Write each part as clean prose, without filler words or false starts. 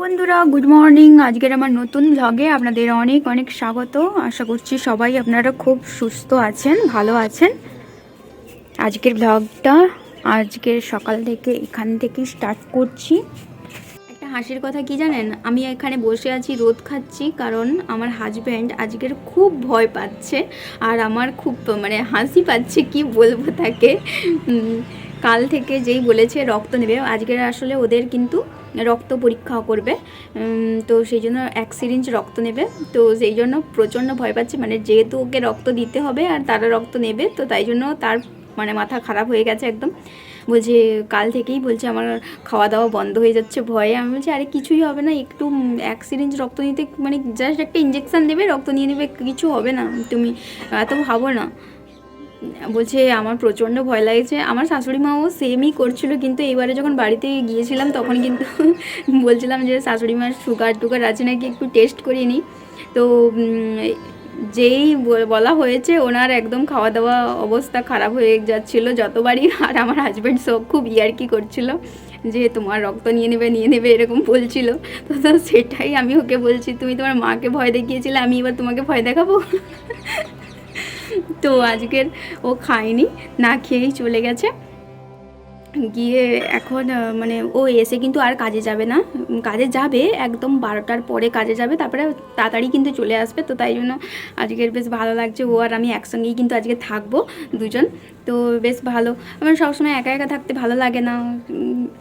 বন্ধুরা, good morning. আজকের আমার নতুন ব্লগে আপনাদের অনেক অনেক স্বাগত। আশা করছি সবাই আপনারা খুব সুস্থ আছেন, ভালো আছেন। আজকের ব্লগটা আজকের সকাল থেকে এখান থেকে স্টার্ট করছি। একটা হাসির কথা কি জানেন, আমি এখানে বসে আছি, রোদ খাচ্ছি, কারণ আমার হাজব্যান্ড আজকের খুব ভয় পাচ্ছে আর আমার খুব হাসি পাচ্ছে, কি বলবো তাকে। কাল থেকে যেই বলেছে রক্ত নেবে, আজকের আসলে ওদের কিন্তু রক্ত পরীক্ষা করবে, তো সেই জন্য 1 সিরিঞ্জ রক্ত নেবে। তো সেই জন্য প্রচণ্ড ভয় পাচ্ছে, যেহেতু ওকে রক্ত দিতে হবে আর তারা রক্ত নেবে, তো তাই জন্য তার মাথা খারাপ হয়ে গেছে একদম। বলছে কাল থেকেই বলছে আমার খাওয়া দাওয়া বন্ধ হয়ে যাচ্ছে ভয়ে। আমি বলছি আরে কিছুই হবে না, একটু 1 সিরিঞ্জ রক্ত নিতে জাস্ট একটা ইঞ্জেকশান দেবে, রক্ত নিয়ে নেবে, কিছু হবে না, তুমি এত ভাবো না। বলছে আমার প্রচণ্ড ভয় লাগছে। আমার শাশুড়ি মাও সেমই করছিল, কিন্তু এবারে যখন বাড়িতে গিয়েছিলাম তখন কিন্তু বলছিলাম যে শাশুড়ি মার সুগার টুগার আছে নাকি একটু টেস্ট করিয়ে নিই। তো যেই বলা হয়েছে ওনার একদম খাওয়া দাওয়া অবস্থা খারাপ হয়ে যাচ্ছিলো যতবারই। আর আমার হাজব্যান্ড সব খুব ইয়ার্কি করছিল যে তোমার রক্ত নিয়ে নেবে এরকম বলছিল। তো সেটাই আমি ওকে বলছি, তুমি তোমার মাকে ভয় দেখিয়েছিলে, আমি এবার তোমাকে ভয় দেখাবো। তো আজকের ও খায়নি, না খেয়েই চলে গেছে। গিয়ে এখন ও এসে কিন্তু আর কাজে যাবে না, কাজে যাবে একদম 12টার পরে কাজে যাবে, তারপরে তাড়াতাড়ি কিন্তু চলে আসবে। তো তাই জন্য আজকের বেশ ভালো লাগছে, ও আর আমি একসঙ্গেই কিন্তু আজকে থাকবো দুজন। তো বেশ ভালো, আমার সবসময় একা একা থাকতে ভালো লাগে না,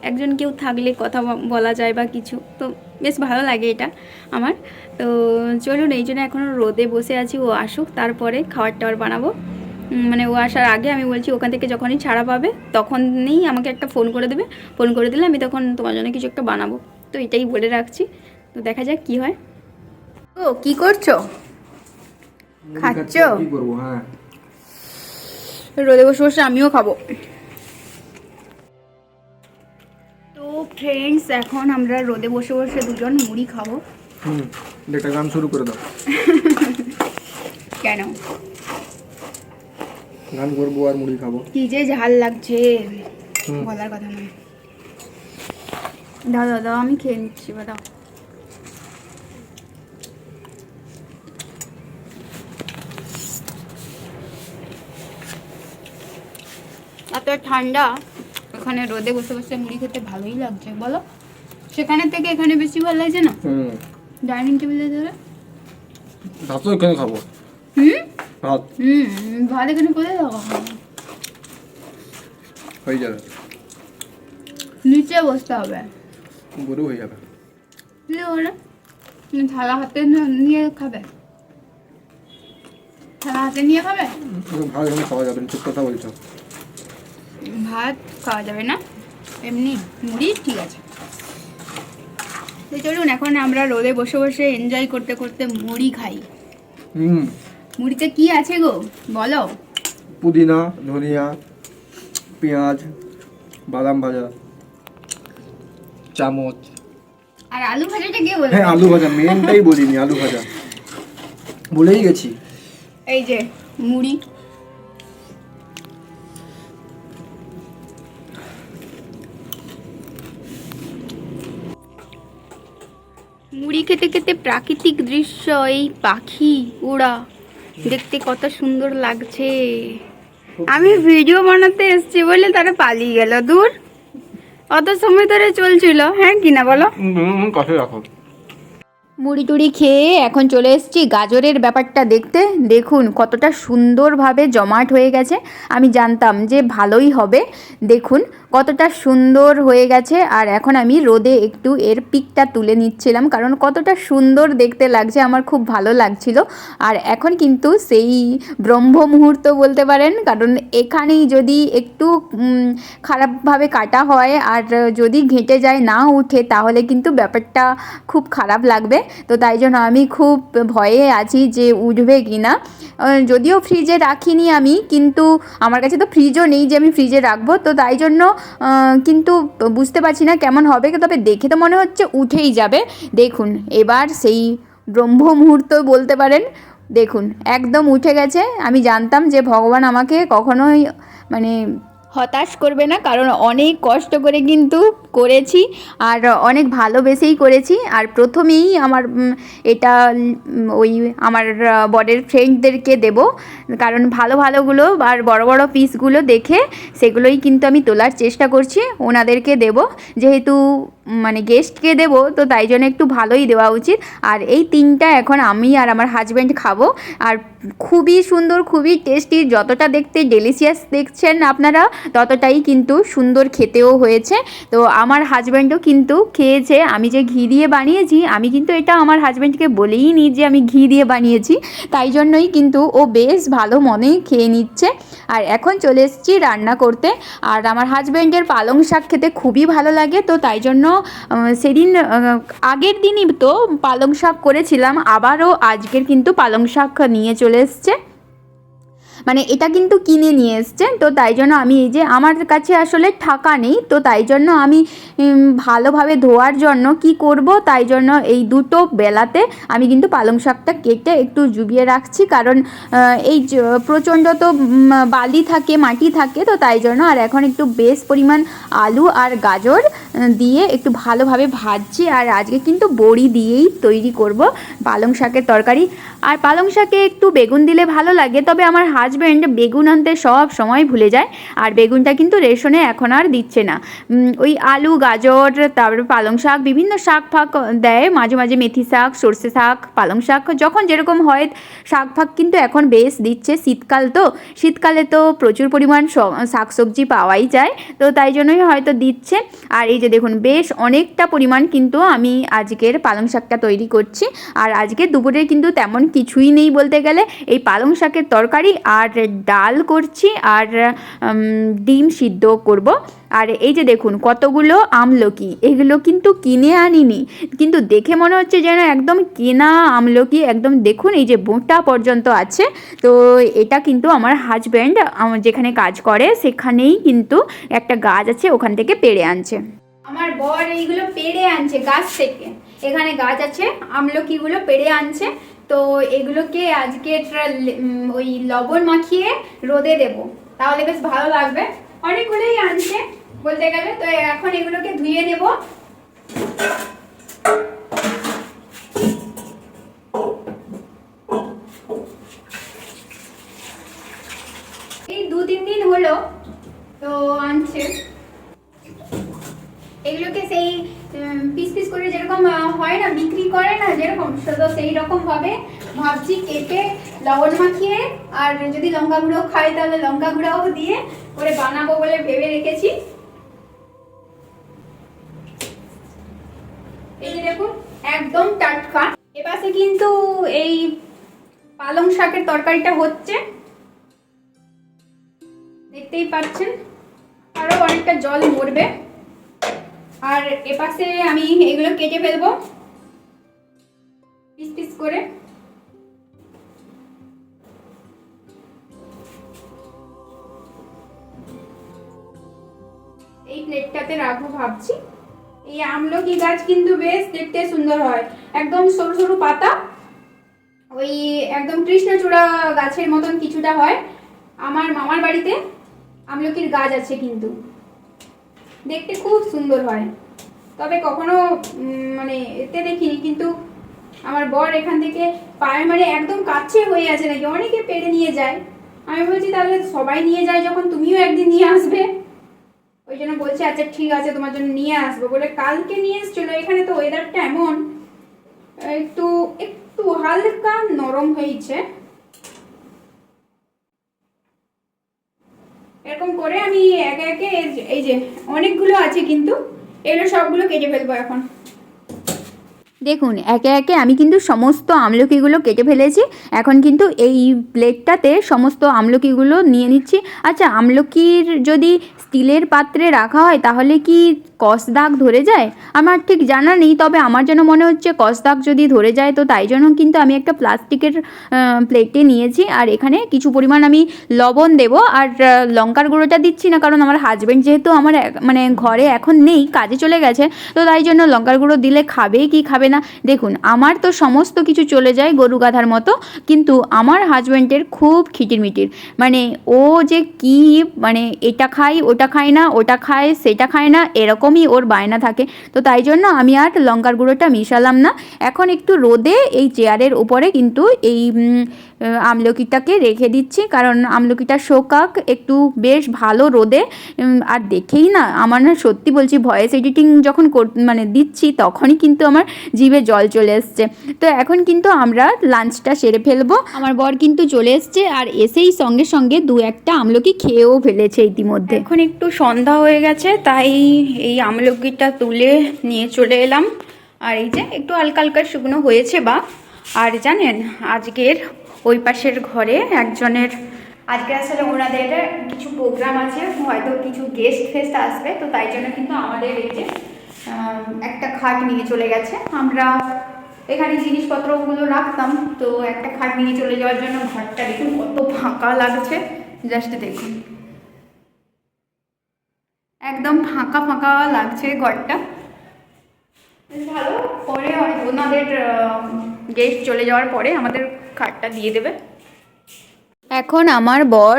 একজন কেউ থাকলে কথা বলা যায় বা কিছু, তো বেশ ভালো লাগে এটা আমার। তো চলুন, এই জন্য এখনও রোদে বসে আছি, ও আসুক তারপরে খাবার টাবার বানাবো। ও আসার আগে আমি বলছি ওখান থেকে যখনই ছাড়া পাবে তখনই আমাকে একটা ফোন করে দেবে, ফোন করে দিলে আমি তখন তোমার জন্য কিছু একটা বানাবো। তো এটাই বলে রাখছি, তো দেখা যাক কি হয়। ও কি করছো, খাচ্ছ? কি করবো? হ্যাঁ, রোদে বসে বসে আমিও খাবো। তো ফ্রেন্ডস, এখন আমরা রোদে বসে বসে দুজন মুড়ি খাবো। একটা গান শুরু করে দাও। কেন গান করবো আর মুড়ি খাবো। কি যে ঝাল লাগছে, বলার কথা নয়। দাও দাও দাও, আমি খেয়ে নিচ্ছি, বা দাও। এত ঠান্ডা, এখানে রোদে বসে বসে মুড়ি খেতে ভালোই লাগছে, বলো? সেখানে থেকে এখানে বেশি ভালো লাগছে না? ডাইনিং টেবিলে ধরে ভাত তো এখানে খাবো। ভাত ভাত এখানে করে দাও, হয়ে যাবে, নিচে বসতে হবে, বড় হয়ে যাবে। থালা হাতে নিয়ে খাবে, থালা হাতে নিয়ে খাবে। ভাত এখানে খাওয়া যাবে না, চুপ কথা বলছো। ভাত খাওয়া যাবে না, এমনি মুড়ি ঠিক আছে। তো চলুন, এখন আমরা রোদে বসে বসে এনজয় করতে করতে মুড়ি খাই। মুড়িতে কি আছে গো বলো? পুদিনা, ধনিয়া, পেঁয়াজ, বাদাম ভাজা, চামচ। আর আলু ভাজাটা কে বলে? হ্যাঁ, আলু ভাজা, মেনটাই বলিনি, আলু ভাজা বলেই গেছি। এই যে মুড়ি, মুড়ি খেতে খেতে প্রাকৃতিক দৃশ্য, এই পাখি ওড়া দেখতে কত সুন্দর লাগছে। আমি ভিডিও বানাতে এসেছি বলে তারা পালিয়ে গেল, দূর অত সময় ধরে চলছিল। হ্যাঁ কিনা বলো? কাছে রাখো। মুড়ি টুড়ি খেয়ে এখন চলে এসেছি গাজরের ব্যাপারটা দেখতে। দেখুন কতটা সুন্দরভাবে জমাট হয়ে গেছে, আমি জানতাম যে ভালোই হবে। দেখুন কতটা সুন্দর হয়ে গেছে, আর এখন আমি রোদে একটু এর পিকটা তুলে নিচ্ছিলাম, কারণ কতটা সুন্দর দেখতে লাগছে, আমার খুব ভালো লাগছিল। আর এখন কিন্তু সেই ব্রহ্ম মুহূর্ত বলতে পারেন, কারণ এখানেই যদি একটু খারাপভাবে কাটা হয় আর যদি ঘেঁটে যায়, না উঠে, তাহলে কিন্তু ব্যাপারটা খুব খারাপ লাগবে। তো তাই জন্য আমি খুব ভয়ে আছি যে উঠবে কি না। যদিও ফ্রিজে রাখিনি আমি, কিন্তু আমার কাছে তো ফ্রিজও নেই যে আমি ফ্রিজে রাখবো, তো তাই জন্য কিন্তু বুঝতে পারছি না কেমন হবে, তবে দেখে তো মনে হচ্ছে উঠেই যাবে। দেখুন এবার সেই ব্রহ্ম মুহূর্ত বলতে পারেন, দেখুন একদম উঠে গেছে। আমি জানতাম যে ভগবান আমাকে কখনোই হতাশ করবে না, কারণ অনেক কষ্ট করে কিন্তু করেছি আর অনেক ভালোবেসেই করেছি। আর প্রথমেই আমার এটা ওই আমার বরের ফ্রেন্ডদেরকে দেব, কারণ ভালো ভালোগুলো আর বড় বড় পিসগুলো দেখে সেগুলোই কিন্তু আমি তোলার চেষ্টা করছি, ওনাদেরকে দেব যেহেতু মানে গেস্টকে দেব, তো তাই জন্য একটু ভালোই দেওয়া উচিত। আর এই তিনটা এখন আমি আর আমার হাজব্যান্ড খাবো, আর খুবই সুন্দর, খুবই টেস্টি। যতটা দেখতে ডেলিশিয়াস দেখছেন আপনারা, ততটাই কিন্তু সুন্দর খেতেও হয়েছে। তো আমার হাজব্যান্ডও কিন্তু খেয়েছে। আমি যে ঘি দিয়ে বানিয়েছি, আমি কিন্তু এটা আমার হাজব্যান্ডকে বলেই নি যে আমি ঘি দিয়ে বানিয়েছি, তাই জন্যই কিন্তু ও বেশ ভালো মনেই খেয়ে নিচ্ছে। আর এখন চলে এসেছি রান্না করতে। আর আমার হাজব্যান্ডের পালং শাক খেতে খুবই ভালো লাগে, তো তাই জন্য সেদিন আগের দিনই তো পালং শাক করেছিলাম, আবারও আজকের কিন্তু পালং শাক নিয়ে চলে এসছে, মানে এটা কিন্তু কিনে নিয়ে এসছে। তো তাই জন্য আমি এই যে আমার কাছে আসলে টাকা নেই, তো তাই জন্য আমি ভালোভাবে ধোয়ার জন্য কি করব, তাই জন্য এই দুটো বেলাতে আমি কিন্তু পালং শাকটা কেটে একটু জুবিয়ে রাখছি, কারণ এই প্রচণ্ড তো বালি থাকে, মাটি থাকে, তো তাই জন্য। আর এখন একটু বেশ পরিমাণ আলু আর গাজর দিয়ে একটু ভালোভাবে ভাজছি। আর আজকে কিন্তু বড়ি দিয়েই তৈরি করব পালং শাকের তরকারি। আর পালং শাকে একটু বেগুন দিলে ভালো লাগে, তবে আমার হাজব্যান্ড বেগুন আনতে সব সময় ভুলে যায়, আর বেগুনটা কিন্তু রেশনে এখন আর দিচ্ছে না। ওই আলু, গাজর, তারপরে পালং শাক, বিভিন্ন শাক ফাক দেয় মাঝে মাঝে, মেথি শাক, সর্ষে শাক, পালং শাক, যখন যেরকম হয় শাক ফাক কিন্তু এখন বেশ দিচ্ছে। শীতকাল তো, শীতকালে তো প্রচুর পরিমাণ শাক সবজি পাওয়াই যায়, তো তাই জন্যই হয়তো দিচ্ছে। আর এই যে দেখুন, বেশ অনেকটা পরিমাণ কিন্তু আমি আজকের পালং শাকটা তৈরি করছি। আর আজকে দুপুরে কিন্তু তেমন কিছুই নেই বলতে গেলে, এই পালং শাকের তরকারি আর ডাল করছি, আর ডিম সিদ্ধ করব। আর এই যে দেখুন কতগুলো আমলকি, এগুলো কিন্তু কিনে আনিনি, কিন্তু দেখে মনে হচ্ছে যেন একদম কেনা আমলকি, একদম দেখুন এই যে বোঁটা পর্যন্ত আছে। তো এটা কিন্তু আমার হাজব্যান্ড যেখানে কাজ করে সেখানেই কিন্তু একটা গাছ আছে, ওখান থেকে পেড়ে আনছে। আমার বর এইগুলো পেড়ে আনছে গাছ থেকে, এখানে গাছ আছে, আমলকিগুলো পেড়ে আনছে। তো এগুলোকে আজকে ওই লবণ মাখিয়ে রোদে দেব, তাহলে বেশ ভালো লাগবে। অনেকগুলোই আনছে বলতে গেলে, তো এখন এগুলোকে ধুয়ে নেব। এই 2-3 দিন হলো তো আনছে। এগুলোকে সেই পিস পিস করে যেরকম হয় না, বিক্রি করে না যেরকম, শুধু সেই রকম ভাবে ভাবছি কেটে লবণ মাখিয়ে, আর যদি লঙ্কা গুঁড়ো খাই তাহলে লঙ্কা গুঁড়াও দিয়ে করে বানাবো বলে ভেবে রেখেছি। এই যে দেখুন একদম টাটকা। এপাশে কিন্তু এই পালং শাকের তরকারিটা হচ্ছে, দেখতেই পাচ্ছেন, আরো অনেকটা জল মরবে। আর এপাশে আমি এগুলো কেটে ফেলবো পিস পিস করে। এই প্লেটটাতে রাখবো ভাবছি। এই আমলকি গাছ কিন্তু বেশ দেখতে সুন্দর হয়, একদম সরু সরু পাতা, ওই একদম কৃষ্ণচূড়া গাছের মতন কিছুটা হয়। আমার মামার বাড়িতে আমলকির গাছ আছে, কিন্তু দেখতে খুব সুন্দর হয়, তবে কখনো মানে এতে দেখিনি। কিন্তু আমার বর এখান থেকে পায়ে, মানে একদম কাছে হয়ে আছে নাকি, অনেকে পেড়ে নিয়ে যায়। আমি বলছি তাহলে সবাই নিয়ে যায় যখন, তুমিও একদিন নিয়ে আসবে। ওই জন্য বলছে আচ্ছা ঠিক আছে তোমার জন্য নিয়ে আসবো বলে কালকে নিয়ে এসেছিল। এখানে তো ওয়েদারটা এমন একটু একটু হালকা নরম হয়েছে। এরকম করে আমি একে একে, এই যে অনেকগুলো আছে কিন্তু এগুলো সবগুলো কেটে ফেলবো এখন। দেখুন একে একে আমি কিন্তু সমস্ত আমলকিগুলো কেটে ফেলেছি, এখন কিন্তু এই প্লেটটাতে সমস্ত আমলকিগুলো নিয়ে নিচ্ছি। আচ্ছা, আমলকির যদি স্টিলের পাত্রে রাখা হয় তাহলে কি কস দাগ ধরে যায়? আমার ঠিক জানা নেই, তবে আমার যেন মনে হচ্ছে কস দাগ যদি ধরে যায়, তো তাই জন্য কিন্তু আমি একটা প্লাস্টিকের প্লেটে নিয়েছি। আর এখানে কিছু পরিমাণ আমি লবণ দেব, আর লঙ্কার গুঁড়োটা দিচ্ছি না, কারণ আমার হাজব্যান্ড যেহেতু আমার মানে ঘরে এখন নেই, কাজে চলে গেছে, তো তাই জন্য লঙ্কার গুঁড়ো দিলে খাবে কি খাবে না না। দেখুন আমার তো সমস্ত কিছু চলে যায় গরু গাধার মতো, কিন্তু আমার হাজব্যান্ডের খুব খিটিরমিটির, মানে ও যে কি মানে এটা খাই ওটা খায় না, ওটা খায় সেটা খায় না, এরকমই ওর বায়না থাকে। তো তাই জন্য আমি আর লঙ্কার গুঁড়োটা মিশালাম না। এখন একটু রোদে এই চেয়ারের উপরে কিন্তু এই আমলকিটাকে রেখে দিচ্ছি, কারণ আমলকিটা শোকাক একটু বেশ ভালো রোদে। আর দেখেই না আমার, না সত্যি বলছি, ভয়েস এডিটিং যখন মানে দিচ্ছি তখনই কিন্তু আমার জিভে জল চলে এসছে। তো এখন কিন্তু আমরা লাঞ্চটা সেরে ফেলবো। আমার বর কিন্তু চলে এসছে, আর এসেই সঙ্গে সঙ্গে দু একটা আমলকি খেয়েও ফেলেছে ইতিমধ্যে। এখন একটু সন্ধ্যা হয়ে গেছে, তাই এই আমলকিটা তুলে নিয়ে চলে এলাম। আর এই যে একটু হালকা হালকা শুকনো হয়েছে বা। আর জানেন আজকের ওই পাশের ঘরে একজনের, আজকে আসলে ওনাদের কিছু প্রোগ্রাম আছে, হয়তো কিছু গেস্ট ফেস্ট আসবে, তো তাই জন্য কিন্তু আমাদের এই যে একটা খাট নিয়ে চলে গেছে। আমরা এখানে জিনিসপত্রগুলো রাখতাম, তো একটা খাট নিয়ে চলে যাওয়ার জন্য ঘরটা দেখুন কত ফাঁকা লাগছে, জাস্ট দেখুন একদম ফাঁকা ফাঁকা লাগছে ঘরটা। বেশ ভালো, পরে ওনাদের গেস্ট চলে যাওয়ার পরে আমাদের খাটটা দিয়ে দেবে। এখন আমার বর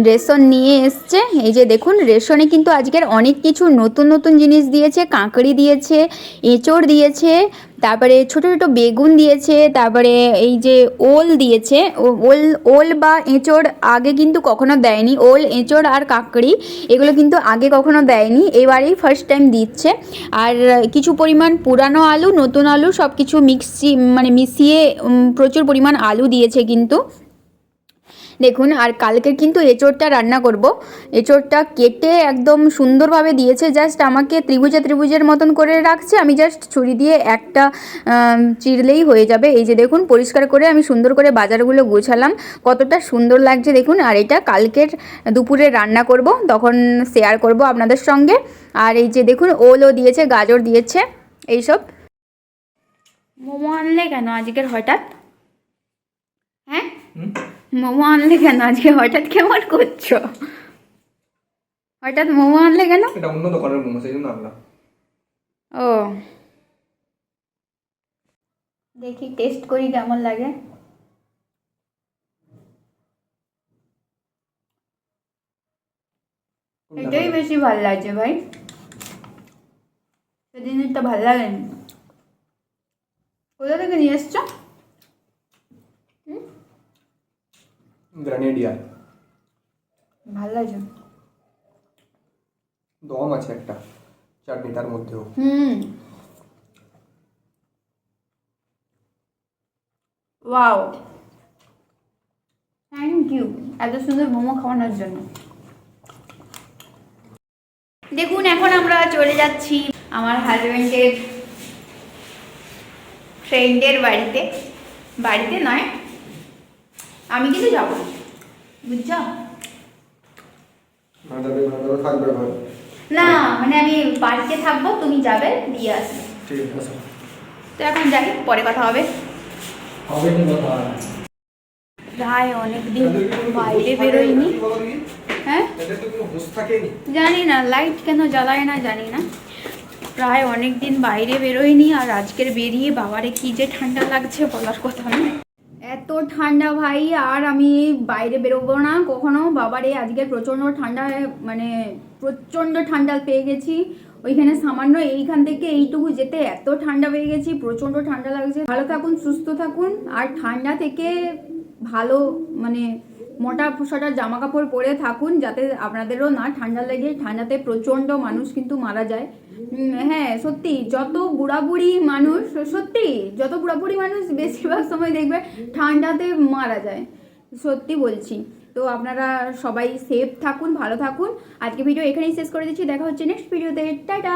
রেশন নিয়ে এসছে, এই যে দেখুন রেশনে কিন্তু আজকের অনেক কিছু নতুন নতুন জিনিস দিয়েছে। কাঁকড়ি দিয়েছে, এঁচড় দিয়েছে, তারপরে ছোটো ছোটো বেগুন দিয়েছে, তারপরে এই যে ওল দিয়েছে। ওল বা এঁচড় আগে কিন্তু কখনো দেয়নি, ওল এঁচড় আর কাঁকড়ি এগুলো কিন্তু আগে কখনো দেয়নি, এবারেই ফার্স্ট টাইম দিচ্ছে। আর কিছু পরিমাণ পুরানো আলু, নতুন আলু সব কিছু মিশিয়ে প্রচুর পরিমাণ আলু দিয়েছে কিন্তু দেখুন। আর কালকে কিন্তু এঁচড়টা রান্না করব, এঁচড়টা কেটে একদম সুন্দরভাবে দিয়েছে, জাস্ট আমাকে ত্রিভুজের মতন করে রাখছে, আমি জাস্ট ছুরি দিয়ে একটা চিরলেই হয়ে যাবে। এই যে দেখুন পরিষ্কার করে আমি সুন্দর করে বাজারগুলো গোছালাম, কতটা সুন্দর লাগছে দেখুন। আর এটা কালকের দুপুরে রান্না করব, তখন শেয়ার করব আপনাদের সঙ্গে। আর এই যে দেখুন ওলও দিয়েছে, গাজর দিয়েছে, এইসব। মোমো আনলে কেন আজকের হঠাৎ? হ্যাঁ মোমো আনলে কেন আজকে হঠাৎ, কেমন করছো? হঠাৎ মোমো আনলে কেন? এটা অন্য দোকানের মোমো, সেই জন্য আনলাম। ও দেখি টেস্ট করি কেমন লাগে। এটাই বেশি ভালো লাগছে ভাই, সেদিনেরটা ভালো লাগেনি। কোথা থেকে নিয়ে এসছো? গ্রানেডিয়া। ভালো লাগছে, দম আছে একটা চাটনিটার মধ্যেও। ওয়াও, থ্যাংক ইউ এত সুন্দর মোমো খাওয়ানোর জন্য। দেখুন এখন আমরা চলে যাচ্ছি আমার হাজব্যান্ডের ফ্রেন্ডের বাড়িতে। বাড়িতে নয়, আমি কিন্তু যাবো, বুঝছো? না মানে আমি বাড়িতে থাকবো, তুমি যাবে, দিয়ে আসবে। ঠিক আছে, তো এখন যাই, পরে কথা হবে। প্রায় অনেকদিন বাইরে বেরোয়নি। হ্যাঁ জানি না লাইট কেন জ্বালায় না, জানি না। প্রায় অনেক দিন বাইরে বেরোয়নি, আর আজকের বেরিয়ে বাবারে কি যে ঠান্ডা লাগছে বলার কথা না, এত ঠান্ডা ভাই। আর আমি বাইরে বেরোবো না কখনো, বাবারে আজকে প্রচণ্ড ঠান্ডা, মানে প্রচণ্ড ঠান্ডা পেয়ে গেছি। ওইখানে সামান্য এইখান থেকে এইটুকু যেতে এত ঠান্ডা পেয়ে গেছি, প্রচণ্ড ঠান্ডা লাগছে। ভালো থাকুন, সুস্থ থাকুন, আর ঠান্ডা থেকে ভালো মানে মোটা সোটা জামা কাপড় পরে থাকুন, যাতে আপনাদেরও না ঠান্ডা লেগে। ঠান্ডাতে প্রচণ্ড মানুষ কিন্তু মারা যায়। হ্যাঁ সত্যি, যত বুড়াবুড়ি মানুষ, সত্যি যত বুড়াবুড়ি মানুষ বেশিরভাগ সময় দেখবে ঠান্ডাতে মারা যায়, সত্যি বলছি। তো আপনারা সবাই সেফ থাকুন, ভালো থাকুন। আজকে ভিডিও এখানেই শেষ করে দিচ্ছি, দেখা হচ্ছে নেক্সট ভিডিওতে, টাটা।